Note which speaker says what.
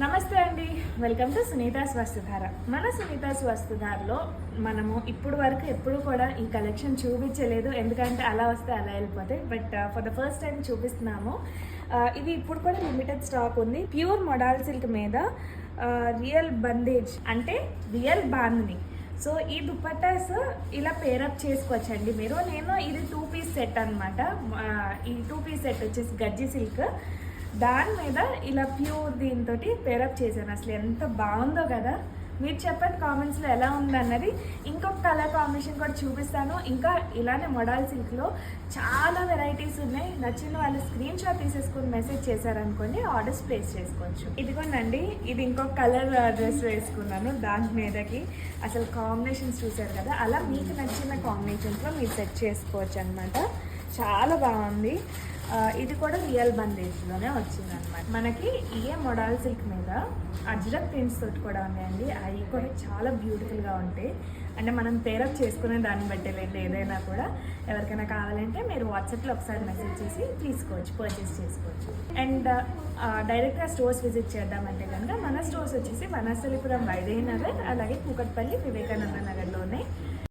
Speaker 1: నమస్తే అండి, welcome to Sunita's వస్తుధార. మన సునీతాస్ వస్తుధారలో మనము ఇప్పుడు వరకు ఎప్పుడు కూడా ఈ కలెక్షన్ చూపించలేదు, ఎందుకంటే అలా వస్తే అలా వెళ్ళిపోతాయి. But for the first time చూపిస్తున్నాము. ఇది ఇప్పుడు కూడా లిమిటెడ్ స్టాక్ ఉంది. ప్యూర్ మొడాల్ సిల్క్ మీద రియల్ బందేజ్ అంటే రియల్ బాందిని. సో ఈ దుపట్టాస్ ఇలా పేరప్ చేసుకోవచ్చండి మీరు. ఇది 2 పీస్ సెట్ అనమాట. ఈ 2 పీస్ సెట్ వచ్చేసి గజ్జి సిల్క్, దాని మీద ఇలా ప్యూర్ దీంతో పేరప్ చేశాను. అసలు ఎంత బాగుందో కదా. మీరు చెప్పండి కామెంట్స్లో ఎలా ఉందన్నది. ఇంకొక కలర్ కాంబినేషన్ కూడా చూపిస్తాను. ఇంకా ఇలానే మొడాల్ సిల్క్లో చాలా వెరైటీస్ ఉన్నాయి. నచ్చిన వాళ్ళు స్క్రీన్ షాట్ తీసేసుకొని మెసేజ్ చేశారనుకోండి, ఆర్డర్స్ ప్లేస్ చేసుకోవచ్చు. ఇదిగోండి, ఇది ఇంకొక కలర్ డ్రెస్ వేసుకున్నాను. దాని మీదకి అసలు కాంబినేషన్స్ చూసారు కదా, అలా మీకు నచ్చిన కాంబినేషన్స్లో మీరు సెట్ చేసుకోవచ్చు అనమాట. చాలా బాగుంది. ఇది కూడా రియల్ బందేజ్లోనే వచ్చింది అనమాట. మనకి ఏ మొడాల్ సిల్క్ మీద అజ్రక్ ప్రింట్స్ తోటి కూడా ఉన్నాయండి. అవి కూడా చాలా బ్యూటిఫుల్గా ఉంటాయి. అంటే మనం పేరప్ చేసుకునే దాన్ని బట్టేలేండి. ఏదైనా కూడా ఎవరికైనా కావాలంటే మీరు వాట్సాప్లో ఒకసారి మెసేజ్ చేసి తీసుకోవచ్చు, పర్చేస్ చేసుకోవచ్చు. అండ్ డైరెక్ట్గా స్టోర్స్ విజిట్ చేద్దామంటే కనుక మన స్టోర్స్ వచ్చేసి వనస్థలిపురం వైదేహి నగర్, అలాగే కూకట్పల్లి వివేకానంద నగర్లో ఉన్నాయి.